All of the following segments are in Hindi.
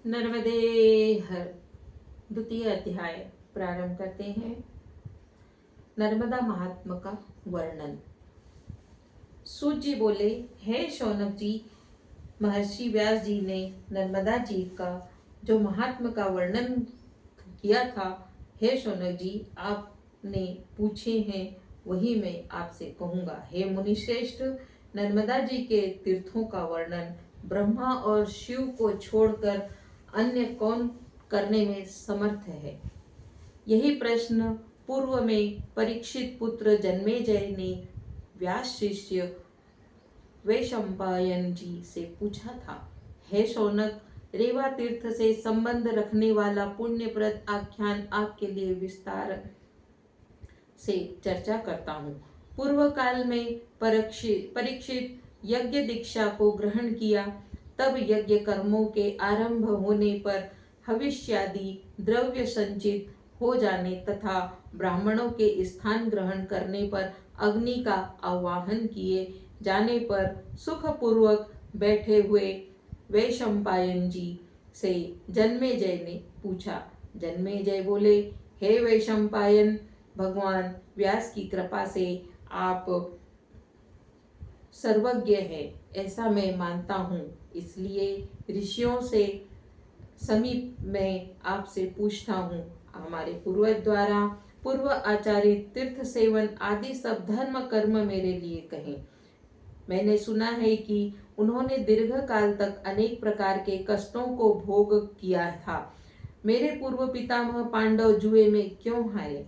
नर्मदे हर द्वितीय अध्याय प्रारंभ करते हैं। नर्मदा महात्मा का वर्णन। सूत जी बोले, हे शौनक जी, महर्षि व्यास जी ने नर्मदा जी का जो महात्मा का वर्णन किया था, हे शौनक जी, आपने पूछे हैं वही मैं आपसे कहूंगा। हे मुनि श्रेष्ठ, नर्मदा जी के तीर्थों का वर्णन ब्रह्मा और शिव को छोड़कर अन्य कौन करने में समर्थ है? यही प्रश्न पूर्व में परीक्षित पुत्र जन्मेजय ने व्यास शिष्य वैशंपायन जी से पूछा था। हे शौनक, रेवा तीर्थ से संबंध रखने वाला पुण्यप्रद आख्यान आपके लिए विस्तार से चर्चा करता हूँ। पूर्व काल में परीक्षित यज्ञ दीक्षा को ग्रहण किया, तब यज्ञ कर्मों के आरंभ होने पर हविष्यादि द्रव्य संचित हो जाने तथा ब्राह्मणों के स्थान ग्रहण करने पर अग्नि का आवाहन किए जाने पर सुखपूर्वक बैठे हुए वैशंपायन जी से जन्मेजय ने पूछा। जन्मेजय बोले, हे वैशंपायन, भगवान व्यास की कृपा से आप सर्वज्ञ है ऐसा मैं मानता हूँ, इसलिए ऋषियों से समीप में आपसे पूछता हूँ। हमारे पूर्वज द्वारा पूर्व आचारित तीर्थ सेवन आदि सब धर्म कर्म मेरे लिए कहें। मैंने सुना है कि उन्होंने दीर्घ काल तक अनेक प्रकार के कष्टों को भोग किया था। मेरे पूर्व पितामह पांडव जुए में क्यों हारे?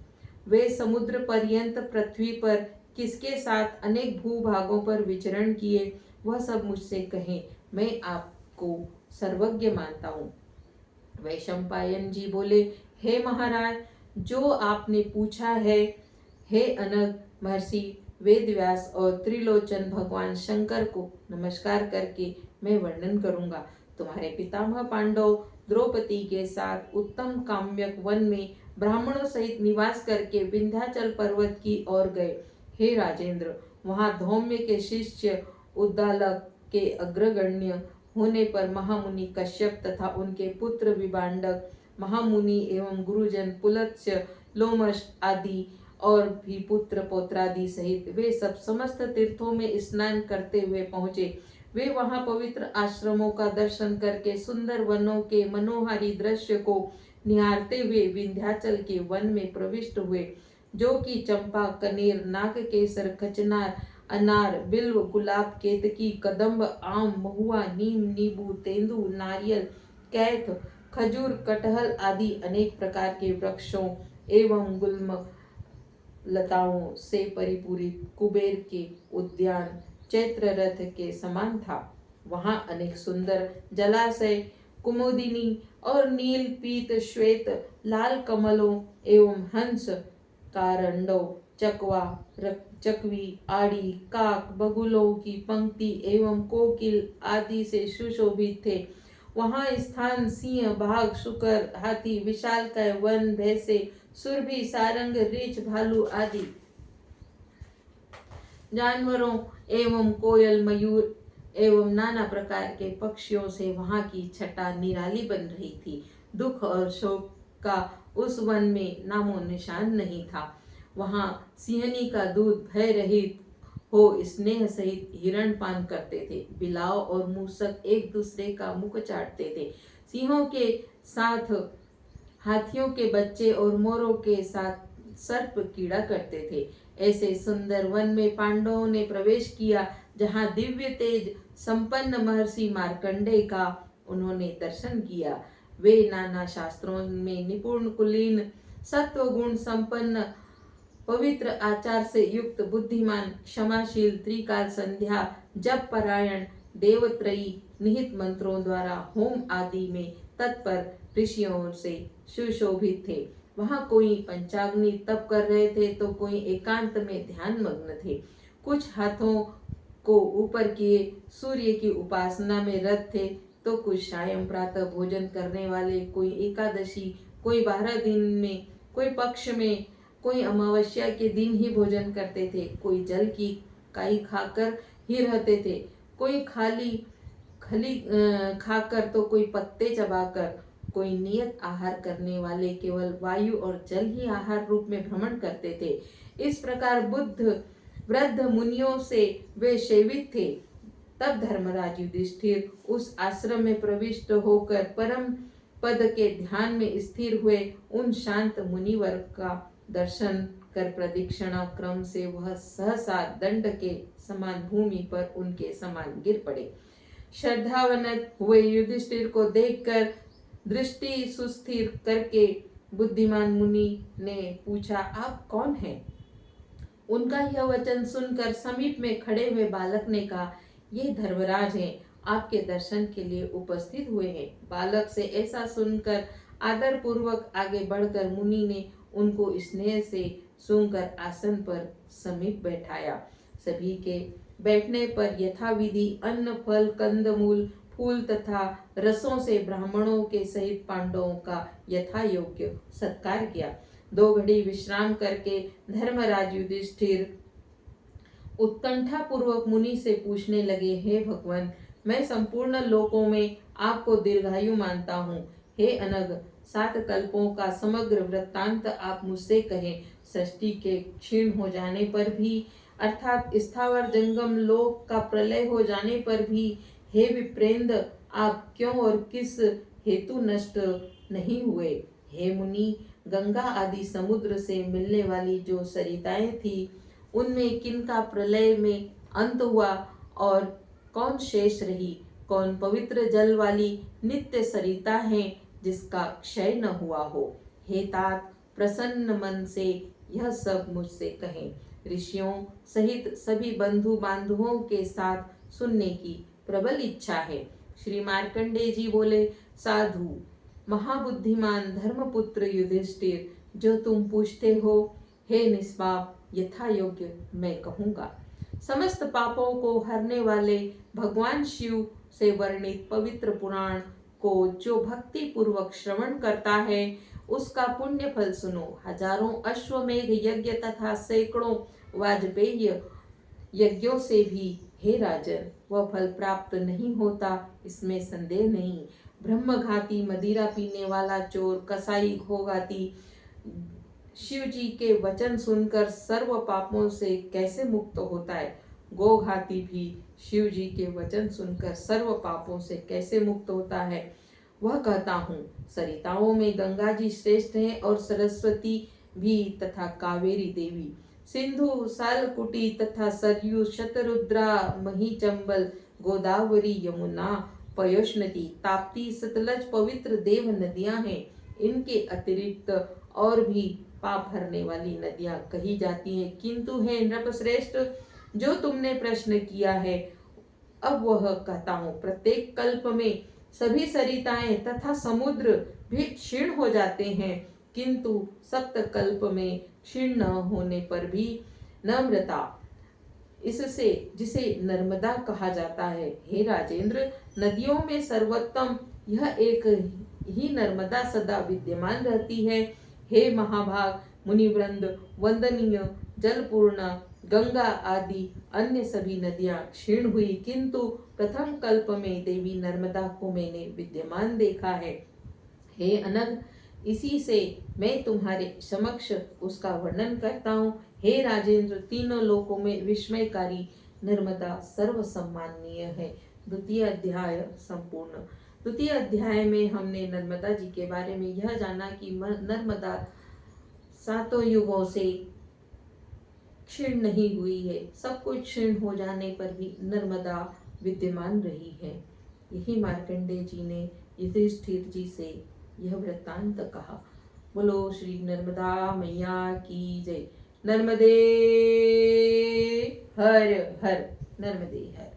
वे समुद्र पर्यंत पृथ्वी पर किसके साथ अनेक भूभागों पर विचरण किए, वह सब मुझसे कहें। मैं आपको सर्वज्ञ मानता हूँ। वैशंपायन जी बोले, हे महाराज, जो आपने पूछा है, हे अनग महर्षि वेदव्यास और त्रिलोचन भगवान शंकर को नमस्कार करके मैं वर्णन करूंगा। तुम्हारे पितामह पांडव द्रौपदी के साथ उत्तम काम्यक वन में ब्राह्मणों सहित निवास करके विंध्याचल पर्वत की ओर गए। हे राजेंद्र, वहां धौम्य के शिष्य उद्दालक के अग्रगण्य होने पर महामुनि कश्यप तथा उनके पुत्र विभांडक, महामुनि एवं गुरुजन पुलत्स्य, लोमश आदि और भी पुत्र पौत्रादि सहित वे सब समस्त तीर्थों में स्नान करते हुए पहुँचे। वे वहां पवित्र आश्रमों का दर्शन करके सुंदर वनों के मनोहारी दृश्य को निहारते हुए विंध्याचल के वन में प्रविष्ट हुए, जो कि चंपा, कनेर, नागकेसर, कचनार, अनार, बिल्व, गुलाब, केतकी, कदम्ब, आम, महुआ, नीम, नींबू, तेंदु, नारियल, कैथ, खजूर, कटहल आदि अनेक प्रकार के वृक्षों एवं गुल्म लताओं से परिपूरित कुबेर के उद्यान चैत्र रथ के समान था। वहां अनेक सुंदर जलाशय, कुमुदिनी और नील, पीत, श्वेत, लाल कमलों एवं हंस, कारंडो, चकवा, चकवी, आड़ी, काक, बगुलों की पंक्ति एवं कोकिल आदि से सुशोभित थे। वहां स्थान सिंह, बाघ, शुकर, हाथी, विशालकाय वन, भैंसे, सुरभि, सारंग, रीछ, भालू आदि जानवरों एवं कोयल, मयूर एवं नाना प्रकार के पक्षियों से वहां की छटा निराली बन रही थी। दुख और शोक का उस वन में नामो निशान नहीं था। वहां सिंहनी का दूध भय रहित हो स्नेह सहित हिरण पान करते थे। बिलाव और मूसक एक दूसरे का मुख चाटते थे। सिंहों के साथ हाथियों के बच्चे और मोरों के साथ सर्प कीड़ा करते थे। ऐसे सुंदर वन में पांडवों ने प्रवेश किया, जहाँ दिव्य तेज संपन्न महर्षि मार्कंडेय का उन्होंने दर्शन किया। वे नाना शास्त्रों में निपुण, कुलीन, सत्व गुण संपन्न, पवित्र आचार से युक्त, बुद्धिमान, क्षमाशील, त्रिकाल संध्या, जप परायण, देवत्रयी निहित मंत्रों द्वारा होम आदि में तत्पर ऋषियों से सुशोभित थे। वहां कोई पंचाग्नि तप कर रहे थे तो कोई एकांत में ध्यान मग्न थे। कुछ हाथों को ऊपर किए सूर्य की उपासना में रत थे तो कुछ सायं प्रातः भोजन करने वाले, कोई एकादशी, कोई 12 दिन में, कोई पक्ष में, कोई अमावस्या के दिन ही भोजन करते थे, कोई जल की काई खाकर ही रहते थे, कोई खाली खली खाकर तो कोई पत्ते चबाकर, कोई नियत आहार करने वाले केवल वायु और जल ही आहार रूप में भ्रमण करते थे। इस प्रकार बुद्ध वृद्ध मुनियों से वे सेवित थे। तब धर्मराज युधिष्ठिर उस आश्रम में प्रविष्ट होकर परम पद के ध्यान में स्थिर हुए। उन शांत मुनिवर का दर्शन कर प्रदक्षिणा क्रम से वह सहसा दंड के समान भूमि पर उनके समान गिर पड़े। श्रद्धावनत हुए युधिष्ठिर को देखकर दृष्टि सुस्थिर करके बुद्धिमान मुनि ने पूछा, आप कौन हैं? उनका यह वचन सुनकर समीप में खड़े हुए बालक ने कहा, ये धर्मराज हैं, आपके दर्शन के लिए उपस्थित हुए हैं। बालक से ऐसा सुनकर आदर पूर्वक आगे बढ़कर मुनि ने उनको स्नेह से सूंघकर आसन पर समीप बैठाया। सभी के बैठने पर यथाविधि अन्न, फल, कंदमूल, फूल तथा रसों से ब्राह्मणों के सहित पांडवों का यथा योग्य सत्कार किया। 2 घड़ी विश्राम करके धर्मराज युधिष्ठिर उत्कंठा पूर्वक मुनि से पूछने लगे, हे भगवान, मैं संपूर्ण लोकों में आपको दीर्घायु मानता हूँ। हे अनग, 7 कल्पों का समग्र वृत्तांत आप मुझसे कहें। सृष्टि के क्षीण हो जाने पर भी, अर्थात स्थावर जंगम लोक का प्रलय हो जाने पर भी, हे विप्रेंद्र, आप क्यों और किस हेतु नष्ट नहीं हुए? हे मुनि, गंगा आदि समुद्र से मिलने वाली जो सरिताएं थी, उनमें किनका प्रलय में अंत हुआ और कौन शेष रही? कौन पवित्र जल वाली नित्य सरिता है जिसका क्षय न हुआ हो? हे तात, प्रसन्न मन से यह सब मुझसे कहें। ऋषियों सहित सभी बंधु बांधवों के साथ सुनने की प्रबल इच्छा है। श्री मार्कंडेय जी बोले, साधु महाबुद्धिमान धर्मपुत्र युधिष्ठिर, जो तुम पूछते हो, हे निष्पाप, यथा योग्य मैं कहूँगा। समस्त पापों को हरने वाले भगवान शिव से वर्णित पवित्र पुराण को जो भक्ति पूर्वक श्रवण करता है, उसका पुण्य फल सुनो। हजारों अश्वमेघ यज्ञ तथा सैकड़ों वाजपेय यज्ञों से भी, हे राजन, वह फल प्राप्त नहीं होता, इसमें संदेह नहीं। ब्रह्मघाती, मदिरा पीने वाला चोर, कसाई, घोघाती शिव जी के वचन सुनकर सर्व पापों से कैसे मुक्त होता है? गोघाती भी शिव जी के वचन सुनकर सर्व पापों से कैसे मुक्त होता है? वह कहता हूँ, सरिताओं में गंगा जी श्रेष्ठ हैं और सरस्वती भी तथा कावेरी देवी, सिंधु, सालकुटी तथा सरयू, शतरुद्रा, महीचंबल, गोदावरी, यमुना, पयोष्णती, ताप्ती, सतलज पवित्र देव नदियां हैं। इनके अतिरिक्त और भी पाप हरने वाली नदियां कही जाती हैं, किंतु हे नृपश्रेष्ठ, जो तुमने प्रश्न किया है, अब वह कहता हूँ। प्रत्येक कल्प में सभी सरिताएं तथा समुद्र भी क्षीण हो जाते हैं, किंतु सप्त कल्प में क्षीण न होने पर भी नम्रता, इससे जिसे नर्मदा कहा जाता है। हे राजेंद्र, नदियों में सर्वोत्तम यह एक ही नर्मदा सदा विद्यमान रहती है। हे महाभाग मुनिवृंद, वंदनीय जलपूर्ण गंगा आदि अन्य सभी नदियां क्षीण हुई, किंतु प्रथम कल्प में देवी नर्मदा को मैंने विद्यमान देखा है। हे अनग, इसी से मैं तुम्हारे समक्ष उसका वर्णन करता हूँ। हे राजेंद्र, तीनों लोकों में विस्मयकारी नर्मदा सर्वसम्माननीय है। द्वितीय अध्याय संपूर्ण। द्वितीय अध्याय में हमने नर्मदा जी के बारे में यह जाना कि नर्मदा 7 युगों से क्षीण नहीं हुई है। सब कुछ क्षीण हो जाने पर भी नर्मदा विद्यमान रही है। यही मार्कंडेय जी ने युधिष्ठिर जी से यह वृत्तांत कहा। बोलो श्री नर्मदा मैया की जय। नर्मदे हर हर, नर्मदे हर।